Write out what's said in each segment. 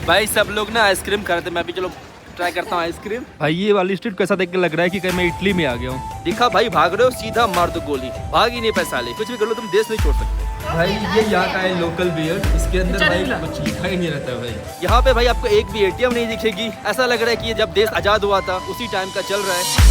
भाई सब लोग ना आइसक्रीम खा रहे थे, मैं भी चलो ट्राई करता हूँ आइसक्रीम। भाई ये वाली स्ट्रीट कैसा देख के लग रहा है कि कहीं मैं इटली में आ गया हूँ। दिखा भाई भाग रहे हो, सीधा मार दो गोली, भाग ही नहीं पैसा ले, कुछ भी कर लो तुम देश नहीं छोड़ सकते। भाई ये यहाँ का है लोकल बियर, इसके अंदर भाई कुछ लिखा ही नहीं रहता भाई। यहाँ पे भाई आपको एक भी एटीएम नहीं दिखेगी, ऐसा लग रहा है कि ये जब देश आजाद हुआ था उसी टाइम का चल रहा है।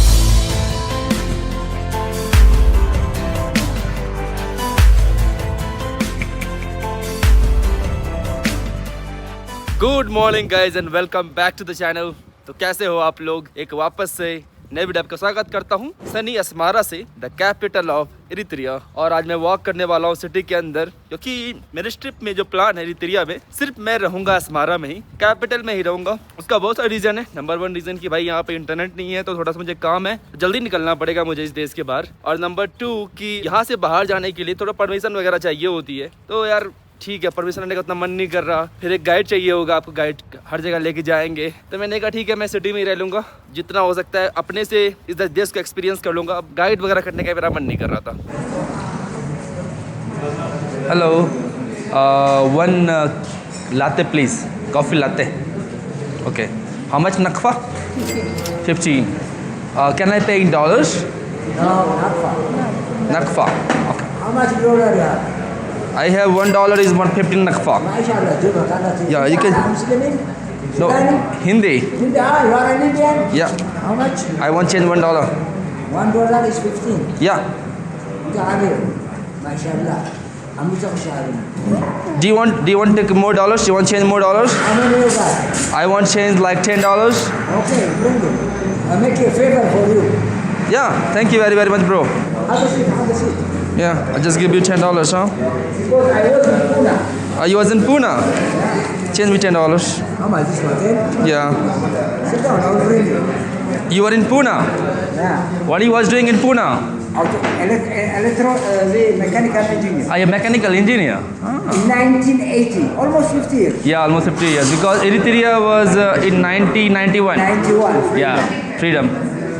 Good morning guys and welcome back to the channel. तो कैसे हो आप लोग, एक वापस से नए वीडियो आपका स्वागत करता हूँ सनी अस्मारा से, द कैपिटल ऑफ इरित्रिया। और आज मैं वॉक करने वाला हूँ सिटी के अंदर, क्योंकि मेरे ट्रिप में जो प्लान है इरित्रिया में, सिर्फ मैं रहूंगा अस्मारा में ही, कैपिटल में ही रहूंगा। उसका बहुत सारा रीजन है। नंबर 1 रीजन कि भाई यहाँ पे इंटरनेट नहीं है, तो थोड़ा सा मुझे काम है, जल्दी निकलना पड़ेगा मुझे इस देश के बाहर। और नंबर 2 कि यहाँ से बाहर जाने के लिए थोड़ा परमिशन वगैरह चाहिए होती है, तो यार ठीक है परमिशन लेने का उतना मन नहीं कर रहा। फिर एक गाइड चाहिए होगा, आपको गाइड हर जगह लेके जाएंगे, तो मैंने कहा ठीक है मैं सिटी में ही रह लूँगा, जितना हो सकता है अपने से इस देश को एक्सपीरियंस कर लूँगा। अब गाइड वगैरह करने का मेरा मन नहीं कर रहा था। Hello, 1 latte please, coffee latte. Okay, how much nakfa? 15। Can I pay in dollars? No, nakfa, okay. how much dollar you have? I have $1 is 115 nakfa. MashaAllah, Juba, Allah. Yeah, you can- Muslim? No, Hindi. You are an Indian? Yeah, How much? I want change $1. $1 is 15. Yeah. Ta'abir. MashaAllah. I'm Do you want to take more dollars? You want change more dollars? How many you got? I want change like $10. Okay, bring it. I'll make a favor for you. Yeah. Thank you very much, bro. Have a seat, have a seat. Yeah, I just give you $10, huh? Because I was in Pune. You was in Pune. Change me $10. How much this one? 10? Yeah. Sit down, I'll bring you. You were in Pune. Yeah. What you was doing in Pune? The mechanical engineer. I am mechanical engineer. In 1980, almost 50 years. Yeah, almost 50 years. Because Eritrea was in 1991. 91. Yeah, freedom.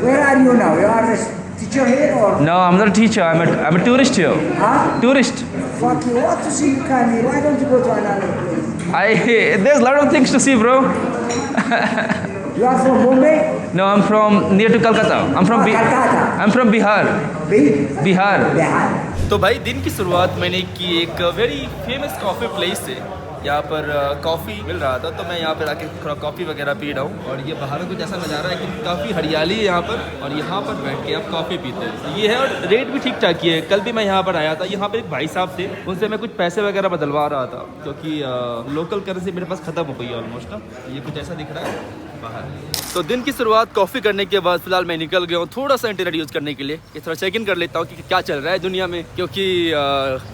Where are you now? You are a teacher here or? No, I'm not a teacher. I'm a tourist here. Huh? Tourist. Fuck you. What to see you can here? Why don't you go to another place? There's a lot of things to see, bro. You are from Bombay? No, I'm from near to Calcutta. I'm from Calcutta. I'm from Bihar. Bihar. Bihar. तो भाई दिन की शुरुआत मैंने की एक very famous coffee place से। यहाँ पर कॉफ़ी मिल रहा था, तो मैं यहाँ पर आके थोड़ा कॉफ़ी वगैरह पी रहा हूँ। और ये बाहर कुछ ऐसा नज़ारा है कि काफ़ी हरियाली है यहाँ पर, और यहाँ पर बैठ के आप कॉफ़ी पीते हैं। ये है, और रेट भी ठीक ठाक ही है। कल भी मैं यहाँ पर आया था, यहाँ पर एक भाई साहब थे, उनसे मैं कुछ पैसे वगैरह बदलवा रहा था, क्योंकि लोकल करेंसी मेरे पास ख़त्म हो गई है ऑलमोस्ट। ये कुछ ऐसा दिख रहा है बाहर। तो दिन की शुरुआत कॉफ़ी करने के बाद फिलहाल मैं निकल गया हूँ थोड़ा सा इंटरनेट यूज़ करने के लिए, कि थोड़ा चेक इन कर लेता हूँ कि क्या चल रहा है दुनिया में, क्योंकि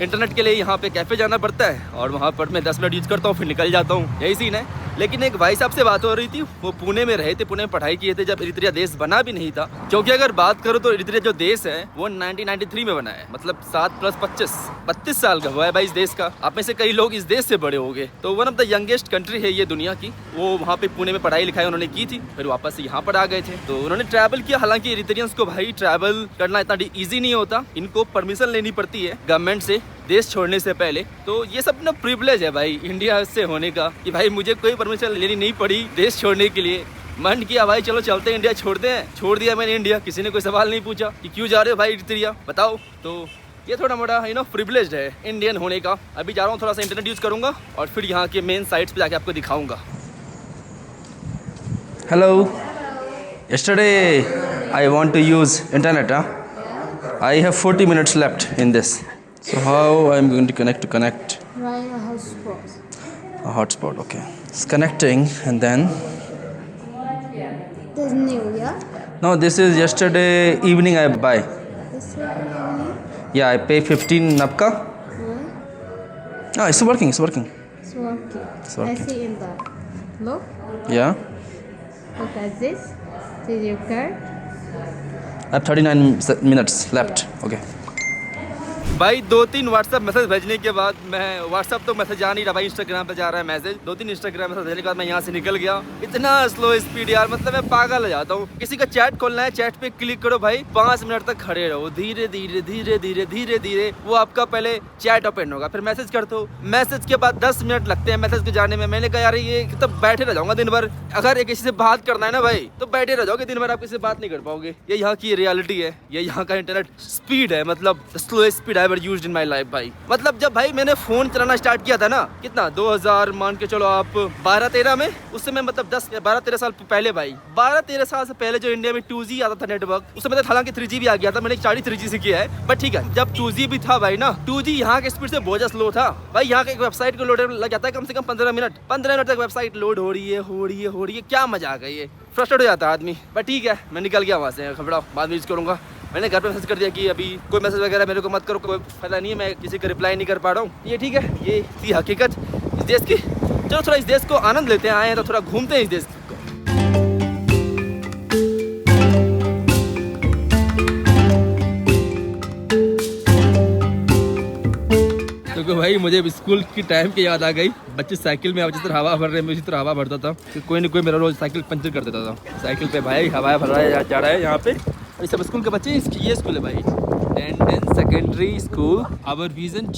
इंटरनेट के लिए यहाँ पे कैफ़े जाना पड़ता है, और वहाँ पर मैं 10 मिनट यूज़ करता हूँ फिर निकल जाता हूँ, यही सीन है। लेकिन एक भाई साहब से बात हो रही थी, वो पुणे में रहे थे, पुणे में पढ़ाई किए थे जब इरित्रिया देश बना भी नहीं था। क्योंकि अगर बात करो तो इरित्रिया जो देश है वो 1993 में बना है, मतलब 7 + 25 32 साल का हुआ है भाई इस देश का। आप में से कई लोग इस देश से बड़े हो गए। तो one of the youngest country है ये दुनिया की। वो वहाँ पे पुणे में पढ़ाई लिखाई उन्होंने की थी, फिर वापस से यहाँ पर आ गए थे, तो उन्होंने ट्रैवल किया। हालांकि इरित्रियंस को भाई ट्रैवल करना इतना ईजी नहीं होता, इनको परमिशन लेनी पड़ती है गवर्नमेंट से देश छोड़ने से पहले। तो ये सब ना प्रिविलेज है भाई इंडिया से होने का, कि भाई मुझे कोई परमिशन लेनी नहीं पड़ी देश छोड़ने के लिए। मन किया भाई चलो चलते हैं, इंडिया छोड़ते हैं, छोड़ दिया मैंने इंडिया। किसी ने कोई सवाल नहीं पूछा कि क्यों जा रहे हो भाई इरित्रिया, बताओ। तो ये थोड़ा मोड़ा प्रिविलेज है इंडियन होने का। अभी जा रहा हूँ, थोड़ा सा इंटरनेट यूज़ करूँगा और फिर यहाँ के मेन साइट्स पे जाके आपको दिखाऊँगा। Hello, yesterday I want to use internet. I have 40 minutes left in this. So how I'm going to connect? Via hotspot. A hotspot, okay. It's connecting, and then This is new, yeah? no, this is yesterday evening I buy. This is new. Yeah, I pay 15 napka. No, it's working. It's working. It's working. I see in the look. Yeah, Look at this. This is your card. I have 39 minutes left. Okay. भाई 2-3 WhatsApp message भेजने के बाद मैं WhatsApp तो message आ नहीं रहा भाई, Instagram पे जा रहा है मैसेज। 2-3 इंस्टाग्राम मैसेज भेजने के बाद मैं यहाँ से निकल गया। इतना स्लो स्पीड यार, मतलब मैं पागल हो जाता हूँ। किसी का चैट खोलना है, चैट पे क्लिक करो भाई, 5 मिनट तक खड़े रहो, धीरे धीरे धीरे धीरे धीरे धीरे वो आपका पहले चैट ओपन होगा, फिर मैसेज करते हो, मैसेज के बाद 10 मिनट लगते हैं मैसेज को जाने में। मैंने कहा यार ये तो बैठे रह जाऊंगा दिन भर, अगर किसी से बात करना है ना भाई तो बैठे रह जाओगे दिन भर, आप किसी से बात नहीं कर पाओगे। ये यहाँ की रियलिटी है, ये यहाँ का इंटरनेट स्पीड है, मतलब slow speed I ever used in my life भाई। मतलब जब भाई मैंने फोन चलाना स्टार्ट किया था ना, कितना 2000 मान के चलो आप 12-13 में, उस समय मतलब 10 या 12-13 साल पहले भाई, 12-13 साल से पहले जो इंडिया में 2G आता था नेटवर्क, उस समय तो हालांकि 3G भी आ गया था, मैंने 3G से किया है, बट ठीक है। जब 2G भी था भाई ना, 2G यहाँ के स्पीड से बहुत ज्यादा स्लो था भाई। यहाँ के एक वेबसाइट को लोड लग जाता है कम से कम 15 मिनट तक वेबसाइट लोड हो रही है, क्या मजा आ गई है, फ्रस्ट्रेट हो जाता है आदमी। बट ठीक है, मैं निकल गया वहाँ से, खबड़ा बाद में यूज करूंगा। मैंने घर पे मैसेज कर दिया कि अभी कोई मैसेज वगैरह मेरे को मत करो, कोई फायदा नहीं है, मैं किसी को रिप्लाई नहीं कर पा रहा हूँ। ये ठीक है, ये थी हकीकत इस देश की। चलो थोड़ा इस देश को आनंद लेते हैं, आए हैं तो थोड़ा घूमते हैं इस देश को। तो भाई मुझे स्कूल की टाइम की याद आ गई। बच्चे साइकिल में जिस तरह हवा भर रहे हैं, मैं उसी तरह हवा भरता था। कि कोई ना कोई मेरा रोज साइकिल पंचर कर देता था। साइकिल पे भाई हवा भर रहा जा रहा है यहाँ पे। और सब स्कूल के बच्चे, ये स्कूल है भाई, Danden Secondary School. Our vision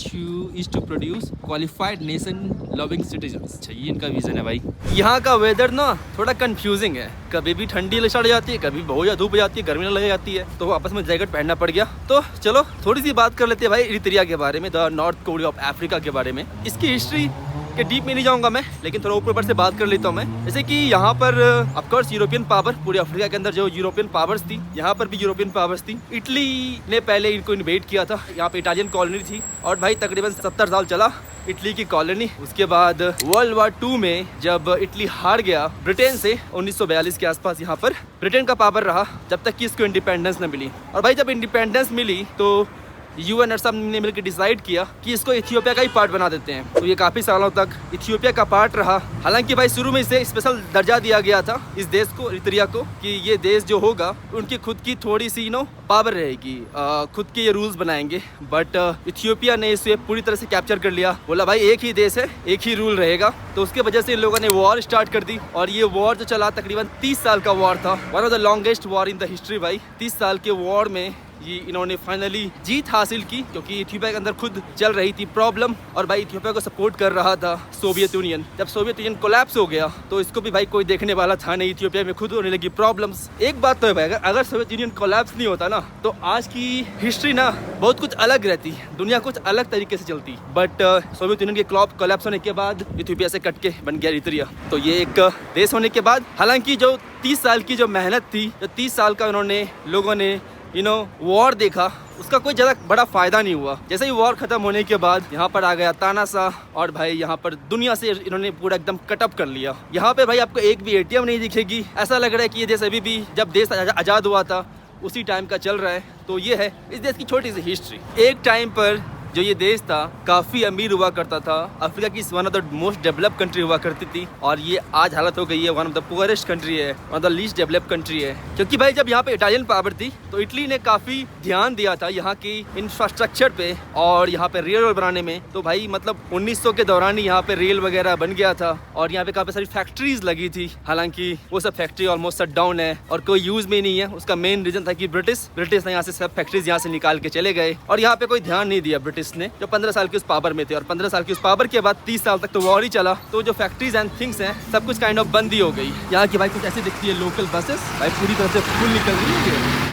is to produce qualified nation loving citizens. अच्छा ये इनका विजन है भाई। यहाँ का वेदर ना थोड़ा कंफ्यूजिंग है, कभी भी ठंडी स्टार्ट हो जाती है, कभी बहुत ज़्यादा धूप हो जाती है, गर्मी लग जाती है, तो आपस में जैकेट पहनना पड़ गया। तो चलो थोड़ी सी बात कर लेते हैं भाई इरित्रिया के बारे में, the north Korea of Africa के बारे में। इसकी हिस्ट्री के डीप में नहीं जाऊंगा मैं, लेकिन थोड़ा ऊपर से बात कर लेता हूँ मैं। जैसे कि यहाँ पर ऑफकोर्स यूरोपियन पावर, पूरे अफ्रीका के अंदर जो यूरोपियन पावर्स थी, यहाँ पर भी यूरोपियन पावर्स थी। इटली ने पहले इनको इन्वेट किया था, यहाँ पे इटालियन कॉलोनी थी, और भाई तकरीबन 70 साल चला इटली की कॉलोनी। उसके बाद वर्ल्ड वार 2 में जब इटली हार गया ब्रिटेन से 1942 के आसपास, यहाँ पर ब्रिटेन का पावर रहा जब तक कि इसको इंडिपेंडेंस न मिली। और भाई जब इंडिपेंडेंस मिली तो यूएन और सब ने मिलकर डिसाइड किया कि इसको इथियोपिया का ही पार्ट बना देते हैं। तो ये काफ़ी सालों तक इथियोपिया का पार्ट रहा। हालांकि भाई शुरू में इसे स्पेशल दर्जा दिया गया था इस देश को, इरित्रिया को, कि ये देश जो होगा उनकी खुद की थोड़ी सी पावर रहेगी, खुद के ये रूल्स बनाएंगे। बट इथियोपिया ने इसे पूरी तरह से कैप्चर कर लिया, बोला भाई एक ही देश है, एक ही रूल रहेगा। तो उसके वजह से इन लोगों ने वॉर स्टार्ट कर दी, और ये वॉर जो चला तकरीबन 30 साल का वॉर था, one of the longest war in the history भाई। 30 साल के वॉर में ये इन्होंने फाइनली जीत हासिल की, क्योंकि इथियोपिया के अंदर खुद चल रही थी प्रॉब्लम, और भाई इथियोपिया को सपोर्ट कर रहा था सोवियत यूनियन। जब सोवियत यूनियन कोलैप्स हो गया तो इसको भी भाई कोई देखने वाला था नहीं, इथियोपिया में खुद होने लगी प्रॉब्लम्स। एक बात तो है भाई, अगर सोवियत यूनियन कोलैप्स नहीं होता ना तो आज की हिस्ट्री ना बहुत कुछ अलग रहती, दुनिया कुछ अलग तरीके से चलती। बट सोवियत यूनियन के कोलैप्स होने के बाद इथियोपिया से कट के बन गया इरित्रिया। तो ये एक देश होने के बाद, हालांकि जो 30 साल की जो मेहनत थी, जो 30 साल का उन्होंने लोगों ने वॉर देखा, उसका कोई ज़्यादा बड़ा फ़ायदा नहीं हुआ। जैसे ही वॉर ख़त्म होने के बाद यहाँ पर आ गया तानाशाह, और भाई यहाँ पर दुनिया से इन्होंने पूरा एकदम कटअप कर लिया। यहाँ पे भाई आपको एक भी ATM नहीं दिखेगी, ऐसा लग रहा है कि ये देश अभी भी जब देश आज़ाद हुआ था उसी टाइम का चल रहा है। तो ये है इस देश की छोटी सी हिस्ट्री। एक टाइम पर जो ये देश था काफ़ी अमीर हुआ करता था, अफ्रीका की one of the most developed country हुआ करती थी, और ये आज हालत हो गई है one of the poorest country है, one of the least developed country है। क्योंकि भाई जब यहाँ पे इटालियन पावर थी तो इटली ने काफ़ी ध्यान दिया था यहाँ की इंफ्रास्ट्रक्चर पे और यहाँ पे रेल बनाने में। तो भाई मतलब 1900 के दौरान ही यहाँ पे रेल वगैरह बन गया था, और यहाँ पे काफ़ी सारी फैक्ट्रीज लगी थी। हालांकि वो सब फैक्ट्री ऑलमोस्ट शट डाउन है और कोई यूज़ में नहीं है। उसका मेन रीज़न था कि ब्रिटिश ने यहाँ से सब फैक्ट्रीज यहाँ से निकाल के चले गए, और यहाँ पे कोई ध्यान नहीं दिया ब्रिटिश ने, जो 15 साल की उस पावर में थे। और 15 साल की उस पावर के बाद 30 साल तक तो वॉर ही चला, तो जो फैक्ट्रीज एंड थिंग्स हैं सब कुछ काइंड ऑफ बंद ही हो गई। यहाँ की भाई कुछ ऐसी दिखती है लोकल बसेस, भाई पूरी तरह से फुल निकल रही है।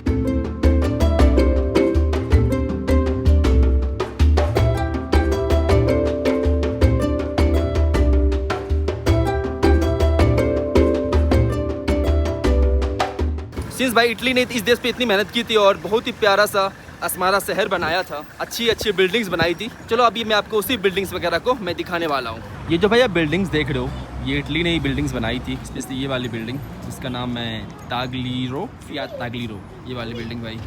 सिंस भाई इटली ने इस देश पे इतनी मेहनत की थी और बहुत ही प्यारा सा अस्मारा शहर बनाया था, अच्छी अच्छी बिल्डिंग्स बनाई थी। चलो अभी मैं आपको उसी बिल्डिंग्स वगैरह को मैं दिखाने वाला हूँ। ये जो भैया बिल्डिंग्स देख रहे हो, ये इटली ने ही बिल्डिंग्स बनाई थी। जैसे ये वाली बिल्डिंग जिसका नाम है तागलीरो, ये वाली बिल्डिंग भाई।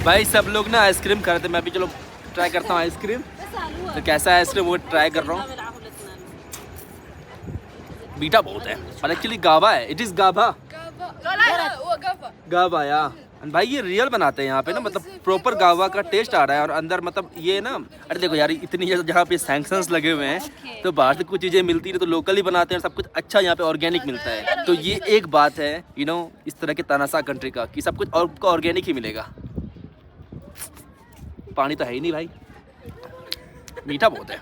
भाई सब लोग ना आइसक्रीम खा रहे थे, मैं भी चलो ट्राई करता हूँ आइसक्रीम। तो कैसा है इसलिए वो ट्राई कर रहा हूँ। मीठा बहुत है और एक्चुअली गावा है, इट इज़ गावा गावा या भाई ये रियल बनाते हैं यहाँ पे ना, मतलब प्रॉपर गावा का टेस्ट आ रहा है और अंदर मतलब ये ना, अरे देखो यार इतनी जहाँ पे सैंक्शंस लगे हुए हैं तो बाहर से कुछ चीज़ें मिलती है तो लोकल ही बनाते हैं, सब कुछ अच्छा यहाँ पे ऑर्गेनिक मिलता है। तो ये एक बात है यू नो इस तरह के तानाशाह कंट्री का कि सब कुछ ऑर्गेनिक ही मिलेगा। पानी तो है ही नहीं भाई, मीठा बहुत है।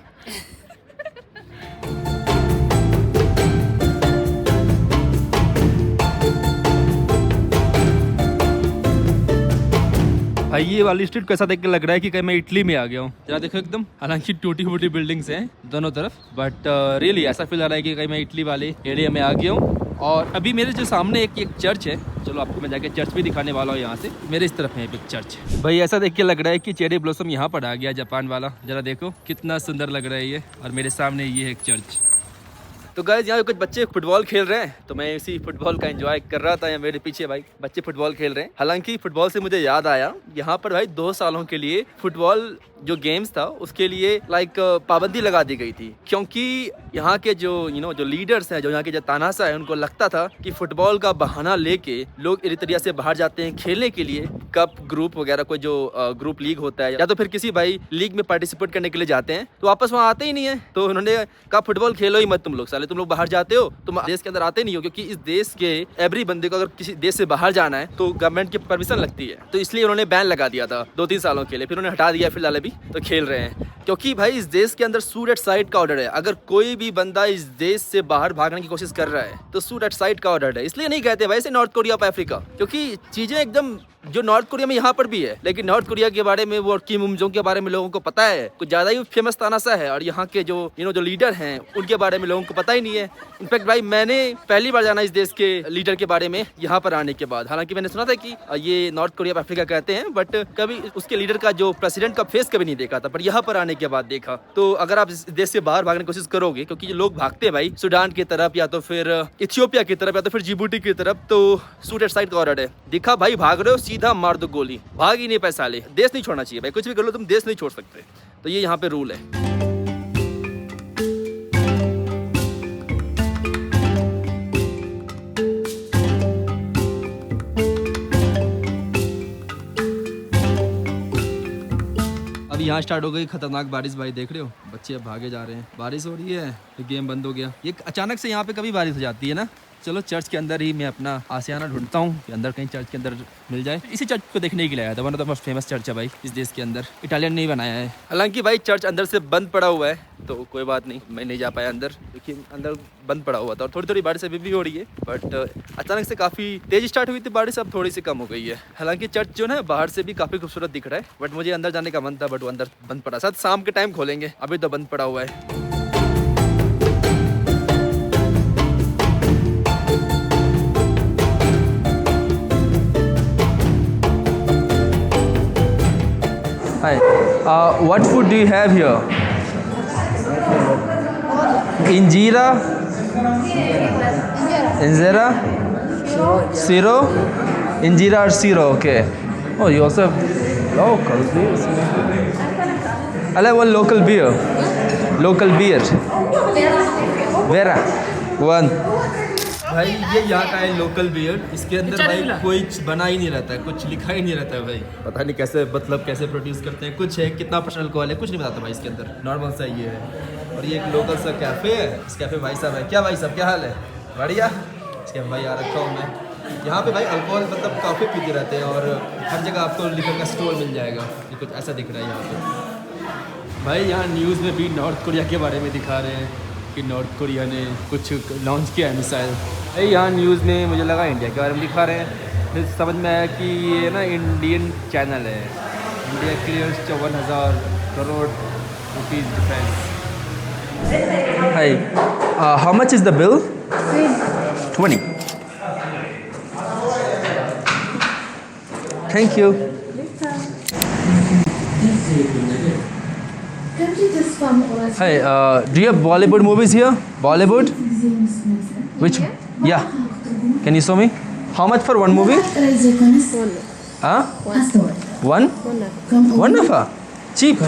भाई ये वाली स्ट्रीट को ऐसा देख के लग रहा है कि कहीं मैं इटली में आ गया हूँ। जरा देखो एकदम, हालांकि टूटी फूटी बिल्डिंग्स हैं दोनों तरफ, बट रियली ऐसा फील आ रहा है कि कहीं मैं इटली वाले एरिया में आ गया हूँ। और अभी मेरे जो सामने एक चर्च है, चलो आपको मैं जाके चर्च भी दिखाने वाला हूँ। यहाँ से मेरे इस तरफ है एक चर्च। भाई ऐसा देख के लग रहा है कि चेरी ब्लॉसम यहाँ पर आ गया, जापान वाला। जरा देखो कितना सुंदर लग रहा है ये, और मेरे सामने ये है एक चर्च। तो गाइस यहाँ कुछ बच्चे फुटबॉल खेल रहे हैं, तो मैं इसी फुटबॉल का एंजॉय कर रहा था। मेरे पीछे भाई बच्चे फुटबॉल खेल रहे हैं। हालांकि फुटबॉल से मुझे याद आया, यहाँ पर भाई 2 सालों के लिए फुटबॉल जो गेम्स था उसके लिए पाबंदी लगा दी गई थी, क्योंकि यहाँ के जो जो लीडर्स हैं, जो यहाँ के जो तानाशाह है, उनको लगता था कि फुटबॉल का बहाना लेके लोग एरित्रिया से बाहर जाते हैं खेलने के लिए, कप ग्रुप वगैरह कोई जो ग्रुप लीग होता है या तो फिर किसी भाई लीग में पार्टिसिपेट करने के लिए जाते हैं, तो वापस वहाँ आते ही नहीं है। तो उन्होंने कहा फुटबॉल खेलो ही मत तुम लोग, साले तुम लोग बाहर जाते हो, तुम देश के अंदर आते नहीं हो, क्योंकि इस देश के एवरी बंदे को अगर किसी देश से बाहर जाना है तो गवर्नमेंट की परमिशन लगती है। तो इसलिए उन्होंने बैन लगा दिया था 2-3 सालों के लिए, फिर उन्होंने हटा दिया। फिलहाल अभी तो खेल रहे हैं, क्योंकि भाई इस देश के अंदर शूट एट साइट का ऑर्डर है। अगर कोई भी बंदा इस देश से बाहर भागने की कोशिश कर रहा है तो शूट एट साइट का ऑर्डर है। इसलिए नहीं कहते भाई इसे नॉर्थ कोरिया ऑफ अफ्रीका, क्योंकि चीजें एकदम जो नॉर्थ कोरिया में यहाँ पर भी है, लेकिन नॉर्थ कोरिया के बारे में वो किम उम जोंग के बारे में लोगों को पता है, कुछ ज्यादा ही फेमस तानाशाह है, और यहाँ के जो जो लीडर हैं उनके बारे में लोगों को पता ही नहीं है। इनफैक्ट भाई मैंने पहली बार जाना इस देश के लीडर के बारे में यहाँ पर आने के बाद। हालांकि मैंने सुना था कि ये नॉर्थ कोरिया ऑफ अफ्रीका कहते हैं, बट कभी उसके लीडर का जो प्रेसिडेंट का फेस कभी नहीं देखा था, पर यहाँ पर आने के बाद देखा। तो अगर आप इस देश से बाहर भागने की कोशिश करोगे, क्योंकि जो लोग भागते हैं भाई सूडान की तरफ या तो फिर इथियोपिया की तरफ या तो फिर जिबूटी की तरफ, तो शूट एट साइट का ऑर्डर है। दिखा भाई भाग रहे हो, सीधा मार दो गोली, भाग ही नहीं पाए साले। देश नहीं छोड़ना चाहिए भाई, कुछ भी कर लो तुम देश नहीं छोड़ सकते। तो ये यहाँ पे रूल है। अब यहाँ स्टार्ट हो गई खतरनाक बारिश भाई, देख रहे हो बच्चे अब भागे जा रहे हैं। बारिश हो रही है तो गेम बंद हो गया। ये अचानक से यहाँ पे कभी बारिश हो जाती है ना। चलो चर्च के अंदर ही मैं अपना आशियाना ढूंढता हूँ कि अंदर कहीं चर्च के अंदर मिल जाए। इसी चर्च को देखने के लिए आया था, one of the most famous church है भाई इस देश के अंदर, इटालियन नहीं बनाया है। हालांकि भाई चर्च अंदर से बंद पड़ा हुआ है, तो कोई बात नहीं, मैं नहीं जा पाया अंदर, क्योंकि अंदर बंद पड़ा हुआ था। और थोड़ी थोड़ी बारिश अभी भी हो रही है, बट अचानक से काफ़ी तेज स्टार्ट हुई थी बारिश, अब थोड़ी सी कम हो गई है। हालांकि चर्च जो है बाहर से भी काफ़ी खूबसूरत दिख रहा है, बट मुझे अंदर जाने का मन था, बट वो अंदर बंद पड़ा। शायद शाम के टाइम खोलेंगे, अभी तो बंद पड़ा हुआ है। Hi, what food do you have here? Injera? Injera? Siro? Injera or Siro, okay. Oh, you also have local beers. I like one local beer. Local beer. Vera. One. भाई ये यहाँ का है लोकल बियर। इसके अंदर भाई कोई बना ही नहीं रहता है, कुछ लिखा ही नहीं रहता है भाई, पता नहीं कैसे मतलब कैसे प्रोड्यूस करते हैं, कुछ है कितना पर्सनल कॉल है कुछ नहीं बताता भाई इसके अंदर, नॉर्मल सा ये है। और ये एक लोकल सा कैफ़े है, इस कैफ़े भाई साहब है। क्या भाई साहब क्या हाल है? बढ़िया। इसके भाई आ रखा हूँ मैं। यहाँ पे भाई अल्कोहल मतलब काफ़ी पीते रहते हैं, और हर जगह आपको लिकर का स्टोर मिल जाएगा। ये कुछ ऐसा दिख रहा है यहाँ पे भाई। यहाँ न्यूज़ में भी नॉर्थ कोरिया के बारे में दिखा रहे हैं कि नॉर्थ कोरिया ने कुछ लॉन्च किया है मिसाइल। यहाँ न्यूज़ में मुझे लगा इंडिया के बारे में दिखा रहे हैं, फिर समझ में आया कि ये ना इंडियन चैनल है। India clears 54,000 crore rupees defence. Hi, how much is the bill? 20. Thank you. Hi, do you have Bollywood movies here? Bollywood? Which? Yeah. Can you show me? How much for one movie? Huh? One? One hour. Cheap? Huh?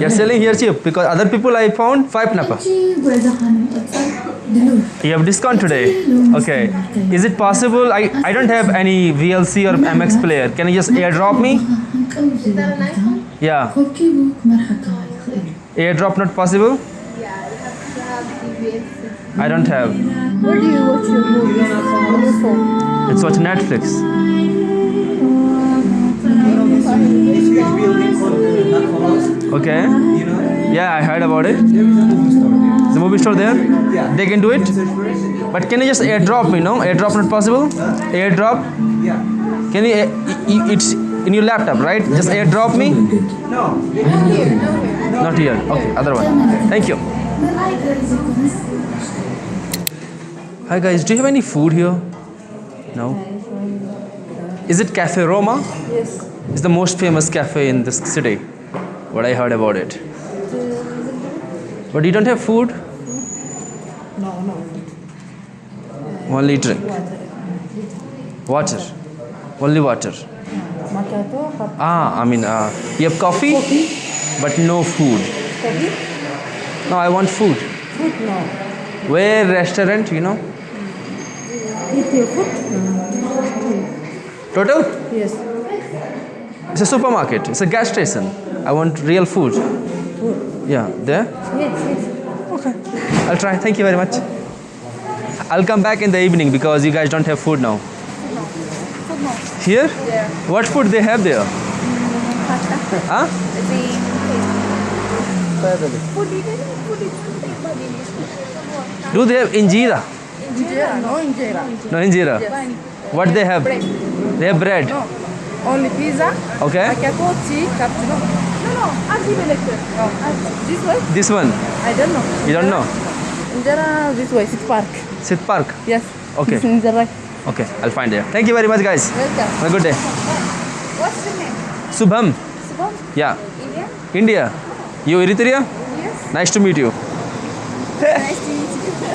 You're selling here cheap because other people I found 5 napa. You have discount today. Okay. Is it possible? I don't have any VLC or MX player. Can you just airdrop me? Is that an iPhone? Yeah. Airdrop not possible? Yeah, you have DVS. I don't have. Where do you watch your movies? On your phone. It's watch Netflix. Okay. Yeah, I heard about it. The movie store there? Yeah. They can do it? But can you just airdrop me, no? Airdrop not possible? Airdrop? Yeah. Can you, it's in your laptop, right? Just airdrop me? No. Not here. Okay, other one. Thank you. Hi guys, do you have any food here? No? Is it Cafe Roma? Yes. It's the most famous cafe in this city. What I heard about it. But you don't have food? No. Only drink. Water. Only water. Macchiato, hot I mean, you have coffee? But no food. coffee. No, I want food. Food, no. Where restaurant, you know? Eat your food? Total? Yes. It's a supermarket. It's a gas station. I want real food. Yeah, there? Yes. Okay. I'll try. Thank you very much. I'll come back in the evening because you guys don't have food now. Here? Yeah. What food they have there? Huh? Do they have injera? Injera, no injera. No injera. What they have? Bread. They have bread. No. Only pizza, Okay. macchiato, tea, cappuccino. No, I'll give you later. This way? This one. I don't know. You don't know? Injera this way, City Park. Sit Park. Yes. Okay. This is Injera. Okay. I'll find it. Thank you very much, guys. Welcome. Have a good day. What's your name? Subham. Subham? Yeah. India? India. You Eritrea? Yes. Nice to meet you. Nice to meet you.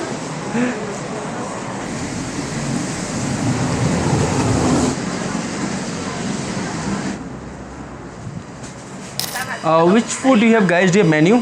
Which food do you have, guys? Do you have menu?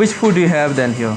Which food do you have then here?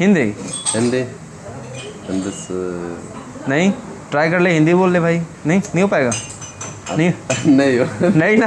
Hindi Hindi हिंदस नहीं try कर ले हिंदी बोल ले भाई नहीं हो पाएगा नहीं नहीं हो नहीं ना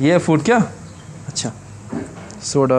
ये फूड क्या अच्छा soda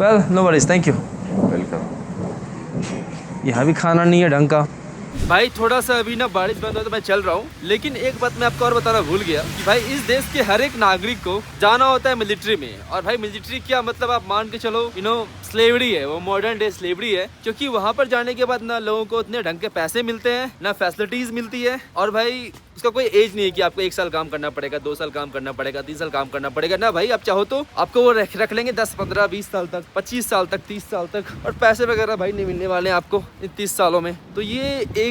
well no worries thank you welcome यहाँ भी खाना नहीं है ढंग का भाई थोड़ा सा अभी ना बारिश बंद हो तो मैं चल रहा हूँ, लेकिन एक बात मैं आपको और बताना भूल गया कि भाई इस देश के हर एक नागरिक को जाना होता है मिलिट्री में। और भाई मिलिट्री क्या मतलब आप मान के चलो स्लेवरी है, वो मॉडर्न डे स्लेवरी है, क्योंकि वहाँ पर जाने के बाद ना लोगों को उतने ढंग के पैसे मिलते हैं ना फैसिलिटीज मिलती है, और भाई उसका कोई एज नहीं है कि आपको 1 साल काम करना पड़ेगा, 2 साल काम करना पड़ेगा, 3 साल काम करना पड़ेगा ना भाई। आप चाहो तो आपको वो रख लेंगे 10, 15, 20 साल तक, 25 साल तक, 30 साल तक, और पैसे वगैरह भाई नहीं मिलने वाले हैं आपको इन 30 सालों में। तो ये एक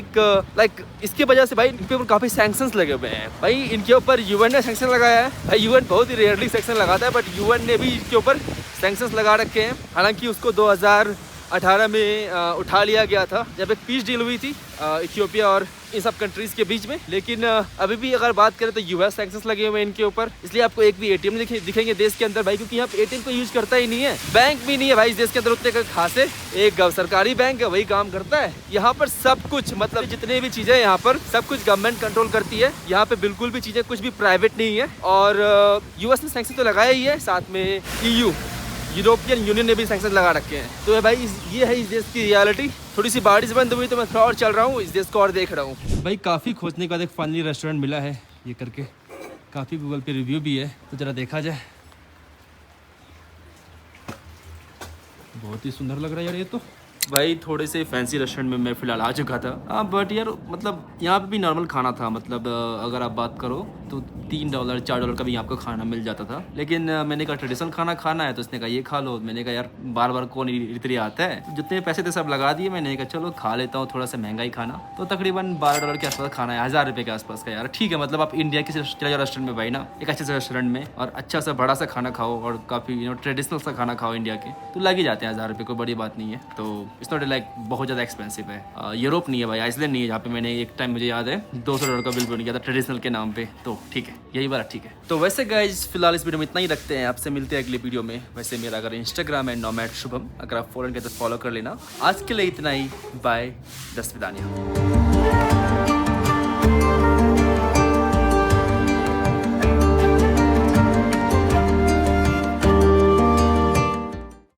इसकी वजह से भाई इनके ऊपर काफी सैंक्शंस लगे हुए हैं भाई। इनके ऊपर यूएन ने सैंक्शन लगाया है भाई। यूएन बहुत ही रेयरली सैंक्शन लगाता है, बट यूएन ने भी इनके ऊपर सैंक्शंस लगा रखे हैं। हालांकि उसको 2018 में उठा लिया गया था जब एक पीस डील हुई थी इथियोपिया और इन सब कंट्रीज के बीच में, लेकिन अभी भी अगर बात करें तो यूएस सैंक्शंस लगे हुए हैं इनके ऊपर। इसलिए आपको एक भी एटीएम नहीं दिखेंगे देश के अंदर भाई, क्योंकि यहाँ पे एटीएम को यूज करता ही नहीं है। बैंक भी नहीं है भाई इस देश के अंदर उतने खासे, एक सरकारी बैंक है वही काम करता है। यहाँ पर सब कुछ मतलब जितने भी चीजें यहाँ पर सब कुछ गवर्नमेंट कंट्रोल करती है। यहाँ पे बिल्कुल भी चीजें कुछ भी प्राइवेट नहीं है। और यूएस ने सैंक्शन तो लगाया ही है, साथ में ईयू यूरोपियन यूनियन ने भी सैंक्शन लगा रखे हैं। तो भाई ये है इस देश की रियलिटी। थोड़ी सी बारिश बंद हुई तो मैं थोड़ा और चल रहा हूँ, इस देश को और देख रहा हूँ भाई। काफ़ी खोजने के बाद एक फाइनली रेस्टोरेंट मिला है ये करके, काफ़ी गूगल पे रिव्यू भी है, तो ज़रा देखा जाए। बहुत ही सुंदर लग रहा है यार ये तो। भाई थोड़े से फैंसी रेस्टोरेंट में मैं फ़िलहाल आ चुका था। हाँ बट यार मतलब यहाँ पे भी नॉर्मल खाना था, मतलब अगर आप बात करो तो $3 $4 का भी आपको खाना मिल जाता था। लेकिन मैंने कहा ट्रेडिशनल खाना खाना है तो उसने कहा ये खा लो। मैंने कहा यार बार बार कौन इतनी आता है, जितने पैसे थे सब लगा दिए। मैंने कहा चलो खा लेता हूँ थोड़ा सा महंगा ही खाना। तो तकरीबन $12 के आसपास खाना है, 1000 रुपये के आसपास का। यार ठीक है, मतलब आप इंडिया के चले जाओ रेस्टोरेंट में भाई ना, एक अच्छे से रेस्टोरेंट में और अच्छा सा बड़ा सा खाना खाओ और काफ़ी ट्रेडिशनल सा खाना खाओ इंडिया के, तो लग ही जाते हैं 1000 रुपये, कोई बड़ी बात नहीं है। तो इट्स नॉट लाइक बहुत ज़्यादा एक्सपेंसिव है। यूरोप नहीं है भाई, आइसलैंड नहीं है, जहाँ पे मैंने एक टाइम मुझे याद है $200 का बिल बन गया था ट्रेडिशनल के नाम पे। तो ठीक है, यही बात ठीक है। तो वैसे गाइज फिलहाल इस वीडियो में इतना ही रखते हैं, आपसे मिलते हैं अगले वीडियो में। वैसे मेरा अगर इंस्टाग्राम है नोमैड शुभम, अगर आप फॉलो करते तो फॉलो कर लेना। आज के लिए इतना ही, बाय, दस विदानिया।